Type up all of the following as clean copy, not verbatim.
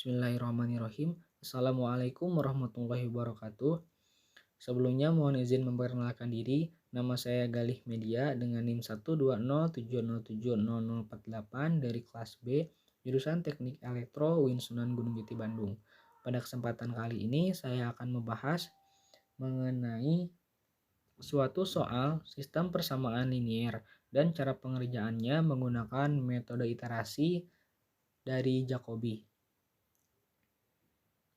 Bismillahirrahmanirrahim. Assalamualaikum warahmatullahi wabarakatuh. Sebelumnya mohon izin memperkenalkan diri. Nama saya Galih Media dengan NIM 12070700048 dari kelas B, jurusan Teknik Elektro UIN Sunan Gunung Jati Bandung. Pada kesempatan kali ini saya akan membahas mengenai suatu soal sistem persamaan linier dan cara pengerjaannya menggunakan metode iterasi dari Jacobi.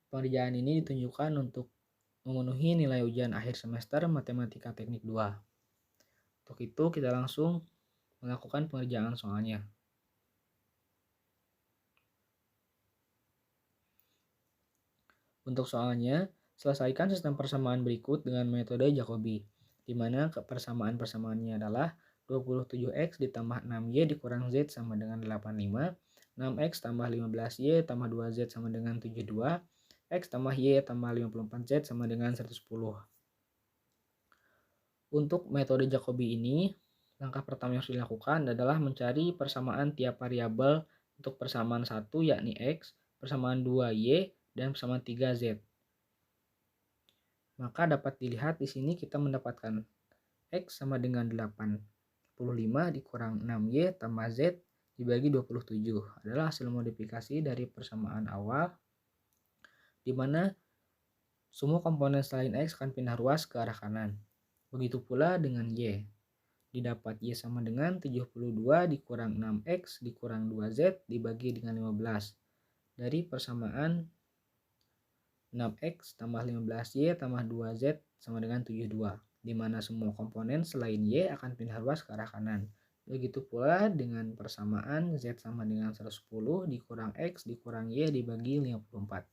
Pengerjaan ini ditunjukkan untuk memenuhi nilai ujian akhir semester Matematika Teknik 2. Untuk itu kita langsung melakukan pengerjaan soalnya. Untuk soalnya, selesaikan sistem persamaan berikut dengan metode Jacobi, di mana persamaan-persamaannya adalah 27x ditambah 6y dikurang z sama dengan 85, 6x tambah 15y tambah 2z sama dengan 72, x tambah y tambah 54z sama dengan 110. Untuk metode Jacobi ini, langkah pertama yang harus dilakukan adalah mencari persamaan tiap variabel untuk persamaan 1 yakni x, persamaan 2y, dan persamaan 3z. Maka dapat dilihat di sini kita mendapatkan x sama dengan 85 dikurang 6y tambah z dibagi 27 adalah hasil modifikasi dari persamaan awal, di mana semua komponen selain x akan pindah ruas ke arah kanan. Begitu pula dengan y. Didapat y sama dengan 72 dikurang 6x dikurang 2z dibagi dengan 15. Dari persamaan 6x tambah 15y tambah 2z sama dengan 72, di mana semua komponen selain y akan pindah ruas ke arah kanan. Begitu pula dengan persamaan z sama dengan 110 dikurang x dikurang y dibagi 54,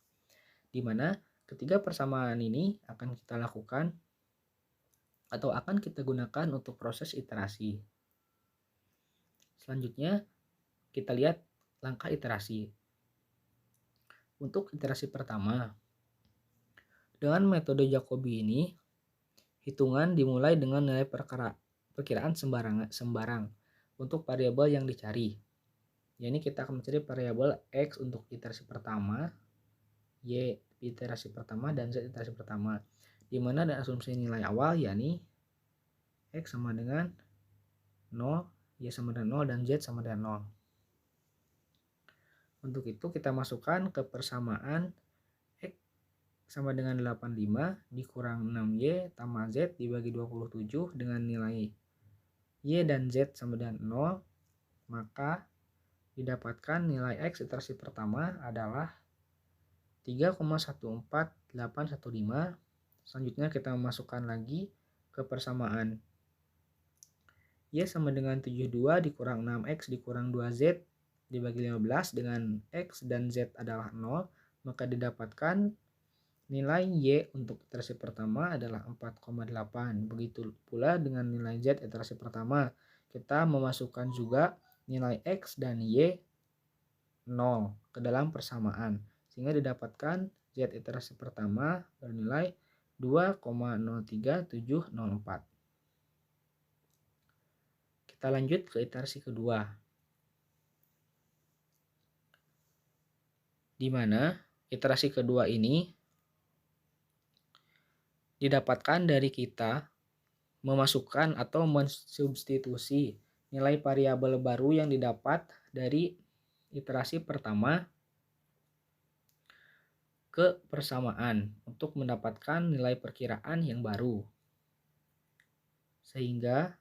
di mana ketiga persamaan ini akan kita lakukan atau akan kita gunakan untuk proses iterasi. Selanjutnya kita lihat langkah iterasi. Untuk iterasi pertama, dengan metode Jacobi ini, hitungan dimulai dengan nilai perkiraan sembarang untuk variabel yang dicari. Jadi kita akan mencari variabel x untuk iterasi pertama, y iterasi pertama, dan z iterasi pertama, di mana ada asumsi nilai awal yakni x sama dengan 0, y sama dengan 0, dan z sama dengan 0. Untuk itu kita masukkan ke persamaan x sama dengan 85 dikurang 6y tambah z dibagi 27 dengan nilai y dan z sama dengan 0, maka didapatkan nilai x iterasi pertama adalah 3,14815. Selanjutnya kita memasukkan lagi ke persamaan y sama dengan 72 dikurang 6x dikurang 2z dibagi 15 dengan x dan z adalah 0, maka didapatkan nilai y untuk iterasi pertama adalah 4,8. Begitu pula dengan nilai z iterasi pertama. Kita memasukkan juga nilai x dan y 0 ke dalam persamaan, sehingga didapatkan z iterasi pertama bernilai 2,03704. Kita lanjut ke iterasi kedua, di mana iterasi kedua ini didapatkan dari kita memasukkan atau mensubstitusi nilai variabel baru yang didapat dari iterasi pertama ke persamaan untuk mendapatkan nilai perkiraan yang baru. Sehingga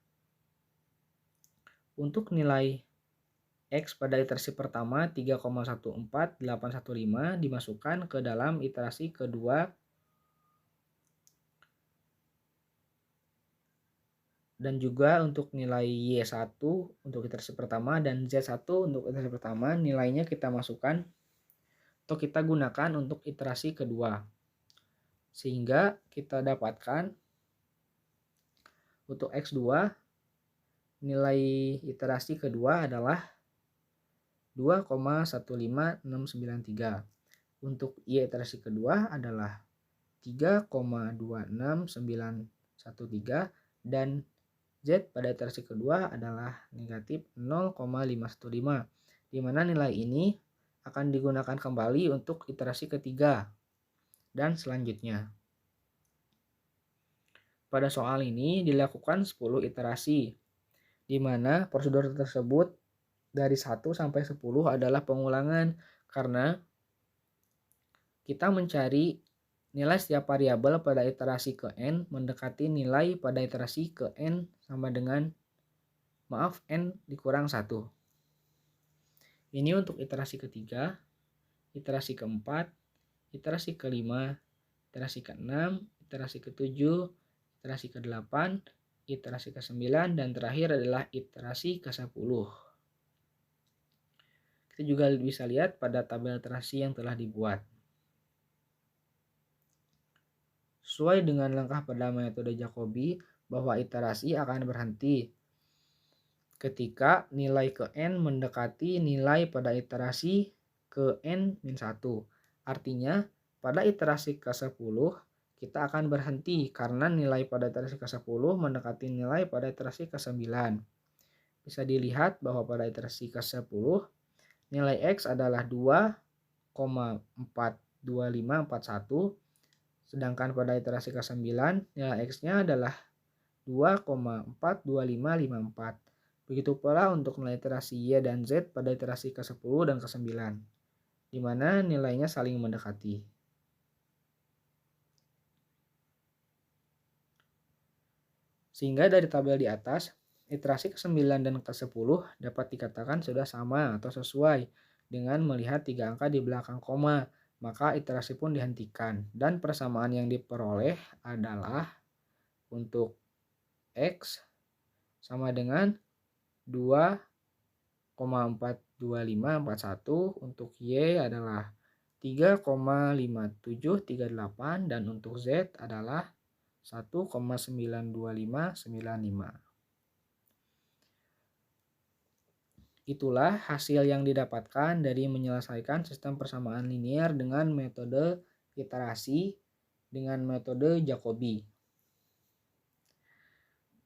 untuk nilai x pada iterasi pertama 3,14815 dimasukkan ke dalam iterasi kedua dan juga untuk nilai y1 untuk iterasi pertama dan z1 untuk iterasi pertama nilainya kita masukkan atau kita gunakan untuk iterasi kedua, sehingga kita dapatkan untuk x2 nilai iterasi kedua adalah 2,15693. Untuk y iterasi kedua adalah 3,26913 dan z pada iterasi kedua adalah negatif 0,515, di mana nilai ini akan digunakan kembali untuk iterasi ketiga dan selanjutnya. Pada soal ini dilakukan 10 iterasi, di mana prosedur tersebut dari 1 sampai 10 adalah pengulangan karena kita mencari nilai setiap variabel pada iterasi ke n mendekati nilai pada iterasi ke n sama dengan n dikurang 1. Ini untuk iterasi ketiga, iterasi keempat, iterasi kelima, iterasi keenam, iterasi ketujuh, iterasi ke-8, iterasi ke-9, dan terakhir adalah iterasi ke-10. Kita juga bisa lihat pada tabel iterasi yang telah dibuat. Sesuai dengan langkah pada metode Jacobi, bahwa iterasi akan berhenti ketika nilai ke n mendekati nilai pada iterasi ke n-1. Artinya, pada iterasi ke-10, kita akan berhenti karena nilai pada iterasi ke-10 mendekati nilai pada iterasi ke-9. Bisa dilihat bahwa pada iterasi ke-10, nilai X adalah 2,42541, sedangkan pada iterasi ke-9 nilai X-nya adalah 2,42554. Begitu pula untuk nilai iterasi Y dan Z pada iterasi ke-10 dan ke-9, di mana nilainya saling mendekati. Sehingga dari tabel di atas, iterasi ke-9 dan ke-10 dapat dikatakan sudah sama atau sesuai dengan melihat 3 angka di belakang koma. Maka iterasi pun dihentikan, dan persamaan yang diperoleh adalah untuk X sama dengan 2,42541, untuk Y adalah 3,5738, dan untuk Z adalah 1,92595. Itulah hasil yang didapatkan dari menyelesaikan sistem persamaan linear dengan metode iterasi dengan metode Jacobi.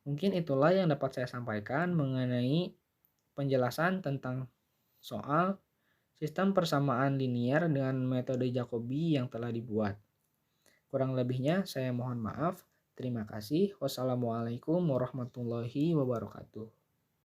Mungkin itulah yang dapat saya sampaikan mengenai penjelasan tentang soal sistem persamaan linear dengan metode Jacobi yang telah dibuat. Kurang lebihnya saya mohon maaf. Terima kasih. Wassalamualaikum warahmatullahi wabarakatuh.